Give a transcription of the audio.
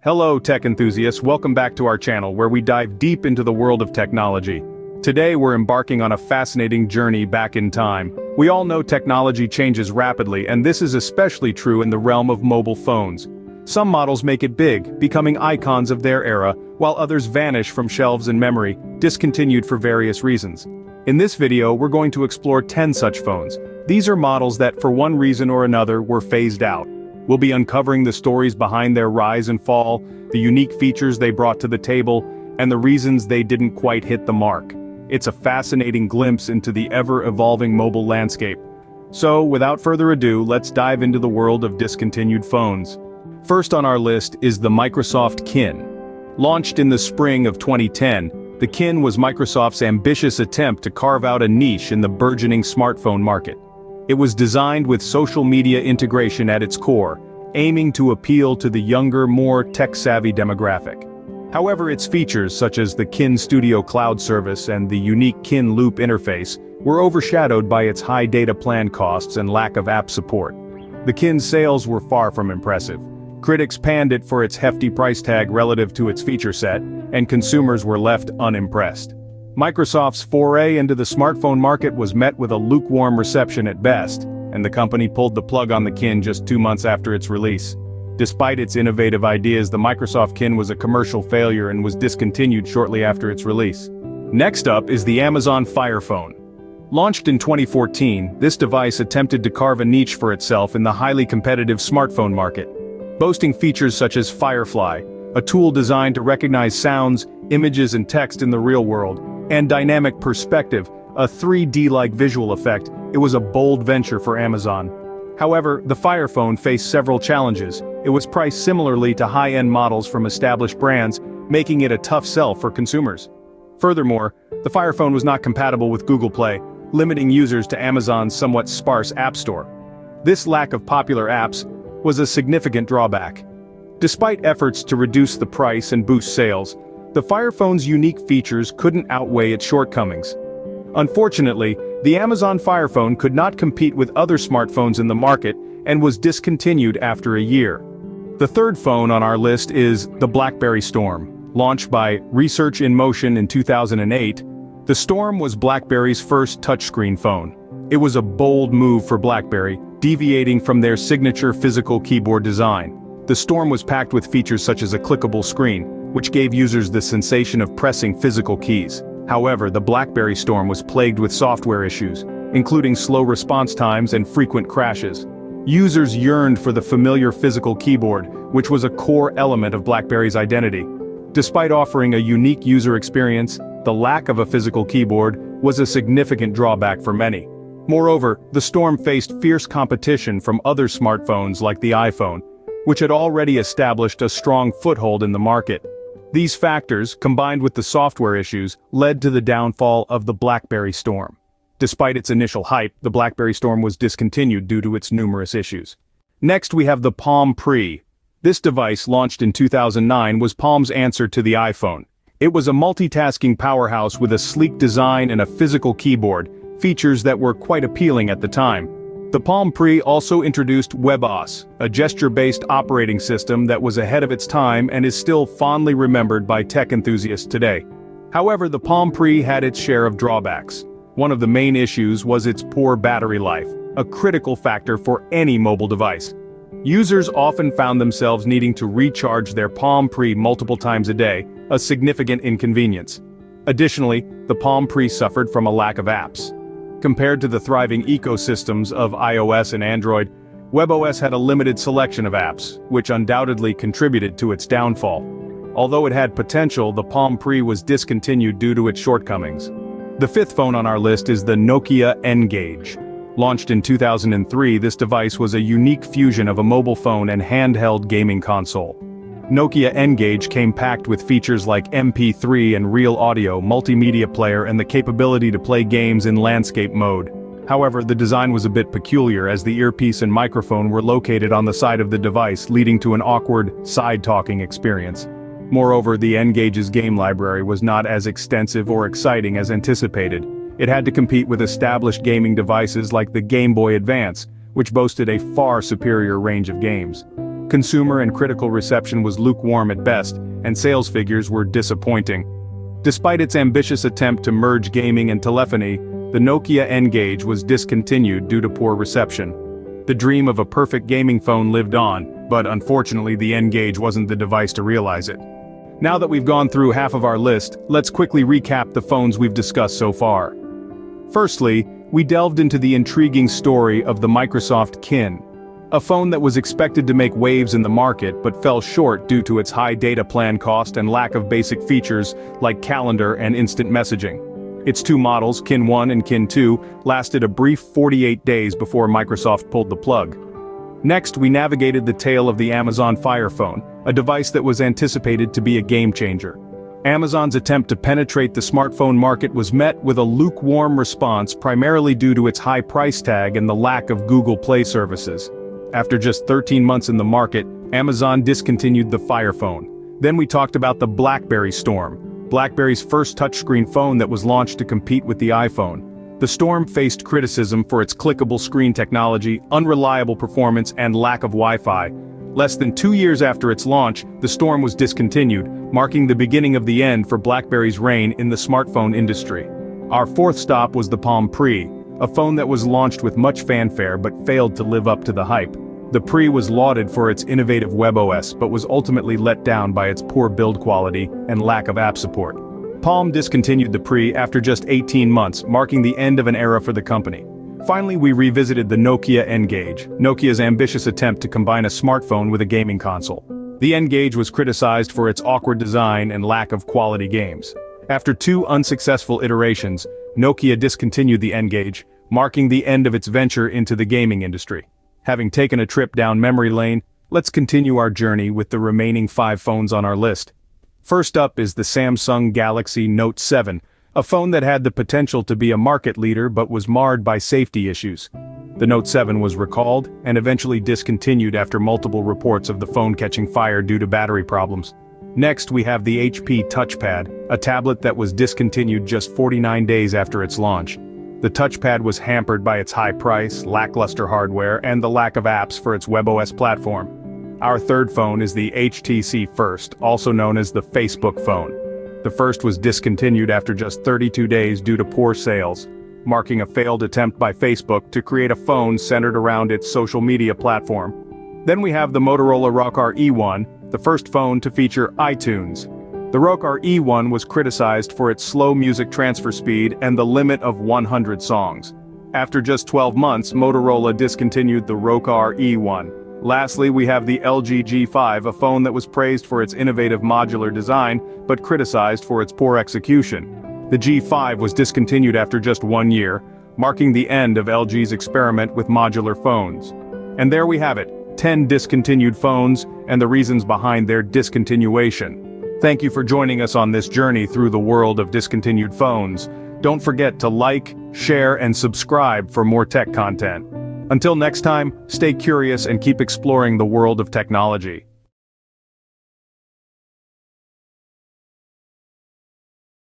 Hello tech enthusiasts, welcome back to our channel where we dive deep into the world of technology. Today we're embarking on a fascinating journey back in time. We all know technology changes rapidly, and this is especially true in the realm of mobile phones. Some models make it big, becoming icons of their era, while others vanish from shelves and memory, discontinued for various reasons. In this video we're going to explore 10 such phones. These are models that for one reason or another were phased out. We'll be uncovering the stories behind their rise and fall, the unique features they brought to the table, and the reasons they didn't quite hit the mark. It's a fascinating glimpse into the ever-evolving mobile landscape. So, without further ado, let's dive into the world of discontinued phones. First on our list is the Microsoft Kin. Launched in the spring of 2010, the Kin was Microsoft's ambitious attempt to carve out a niche in the burgeoning smartphone market. It was designed with social media integration at its core, aiming to appeal to the younger, more tech-savvy demographic. However, its features such as the Kin Studio cloud service and the unique Kin Loop interface were overshadowed by its high data plan costs and lack of app support. The Kin's sales were far from impressive. Critics panned it for its hefty price tag relative to its feature set, and consumers were left unimpressed. Microsoft's foray into the smartphone market was met with a lukewarm reception at best, and the company pulled the plug on the Kin just 2 months after its release. Despite its innovative ideas, the Microsoft Kin was a commercial failure and was discontinued shortly after its release. Next up is the Amazon Fire Phone. Launched in 2014, this device attempted to carve a niche for itself in the highly competitive smartphone market. Boasting features such as Firefly, a tool designed to recognize sounds, images and text in the real world, and dynamic perspective, a 3D-like visual effect, it was a bold venture for Amazon. However, the Fire Phone faced several challenges. It was priced similarly to high-end models from established brands, making it a tough sell for consumers. Furthermore, the Fire Phone was not compatible with Google Play, limiting users to Amazon's somewhat sparse app store. This lack of popular apps was a significant drawback. Despite efforts to reduce the price and boost sales, the Fire Phone's unique features couldn't outweigh its shortcomings. Unfortunately, the Amazon Fire Phone could not compete with other smartphones in the market and was discontinued after a year. The third phone on our list is the BlackBerry Storm. Launched by Research in Motion in 2008, the Storm was BlackBerry's first touchscreen phone. It was a bold move for BlackBerry, deviating from their signature physical keyboard design. The Storm was packed with features such as a clickable screen, which gave users the sensation of pressing physical keys. However, the BlackBerry Storm was plagued with software issues, including slow response times and frequent crashes. Users yearned for the familiar physical keyboard, which was a core element of BlackBerry's identity. Despite offering a unique user experience, the lack of a physical keyboard was a significant drawback for many. Moreover, the Storm faced fierce competition from other smartphones like the iPhone, which had already established a strong foothold in the market. These factors, combined with the software issues, led to the downfall of the BlackBerry Storm. Despite its initial hype, the BlackBerry Storm was discontinued due to its numerous issues. Next we have the Palm Pre. This device, launched in 2009, was Palm's answer to the iPhone. It was a multitasking powerhouse with a sleek design and a physical keyboard, features that were quite appealing at the time. The Palm Pre also introduced WebOS, a gesture-based operating system that was ahead of its time and is still fondly remembered by tech enthusiasts today. However, the Palm Pre had its share of drawbacks. One of the main issues was its poor battery life, a critical factor for any mobile device. Users often found themselves needing to recharge their Palm Pre multiple times a day, a significant inconvenience. Additionally, the Palm Pre suffered from a lack of apps. Compared to the thriving ecosystems of iOS and Android, WebOS had a limited selection of apps, which undoubtedly contributed to its downfall. Although it had potential, the Palm Pre was discontinued due to its shortcomings. The fifth phone on our list is the Nokia N-Gage. Launched in 2003, this device was a unique fusion of a mobile phone and handheld gaming console. Nokia N-Gage came packed with features like MP3 and real audio, multimedia player and the capability to play games in landscape mode. However, the design was a bit peculiar as the earpiece and microphone were located on the side of the device, leading to an awkward, side-talking experience. Moreover, the N-Gage's game library was not as extensive or exciting as anticipated. It had to compete with established gaming devices like the Game Boy Advance, which boasted a far superior range of games. Consumer and critical reception was lukewarm at best, and sales figures were disappointing. Despite its ambitious attempt to merge gaming and telephony, the Nokia N-Gage was discontinued due to poor reception. The dream of a perfect gaming phone lived on, but unfortunately the N-Gage wasn't the device to realize it. Now that we've gone through half of our list, let's quickly recap the phones we've discussed so far. Firstly, we delved into the intriguing story of the Microsoft Kin, a phone that was expected to make waves in the market but fell short due to its high data plan cost and lack of basic features like calendar and instant messaging. Its two models, Kin 1 and Kin 2, lasted a brief 48 days before Microsoft pulled the plug. Next, we navigated the tale of the Amazon Fire Phone, a device that was anticipated to be a game-changer. Amazon's attempt to penetrate the smartphone market was met with a lukewarm response primarily due to its high price tag and the lack of Google Play services. After just 13 months in the market, Amazon discontinued the Fire Phone. Then we talked about the BlackBerry Storm, BlackBerry's first touchscreen phone that was launched to compete with the iPhone. The Storm faced criticism for its clickable screen technology, unreliable performance, and lack of Wi-Fi. Less than 2 years after its launch, the Storm was discontinued, marking the beginning of the end for BlackBerry's reign in the smartphone industry. Our fourth stop was the Palm Pre, a phone that was launched with much fanfare but failed to live up to the hype. The Pre was lauded for its innovative WebOS but was ultimately let down by its poor build quality and lack of app support. Palm discontinued the Pre after just 18 months, marking the end of an era for the company. Finally, we revisited the Nokia N-Gage, Nokia's ambitious attempt to combine a smartphone with a gaming console. The N-Gage was criticized for its awkward design and lack of quality games. After 2 unsuccessful iterations, Nokia discontinued the N-Gage, marking the end of its venture into the gaming industry. Having taken a trip down memory lane, let's continue our journey with the remaining 5 phones on our list. First up is the Samsung Galaxy Note 7, a phone that had the potential to be a market leader but was marred by safety issues. The Note 7 was recalled and eventually discontinued after multiple reports of the phone catching fire due to battery problems. Next, we have the HP Touchpad, a tablet that was discontinued just 49 days after its launch. The touchpad was hampered by its high price, lackluster hardware, and the lack of apps for its WebOS platform. Our third phone is the HTC First, also known as the Facebook phone. The First was discontinued after just 32 days due to poor sales, marking a failed attempt by Facebook to create a phone centered around its social media platform. Then we have the Motorola Rockr E1, the first phone to feature iTunes. The Rockr E1 was criticized for its slow music transfer speed and the limit of 100 songs. After just 12 months, Motorola discontinued the Rockr E1. Lastly, we have the LG G5, a phone that was praised for its innovative modular design, but criticized for its poor execution. The G5 was discontinued after just 1 year, marking the end of LG's experiment with modular phones. And there we have it, 10 discontinued phones, and the reasons behind their discontinuation. Thank you for joining us on this journey through the world of discontinued phones. Don't forget to like, share, and subscribe for more tech content. Until next time, stay curious and keep exploring the world of technology.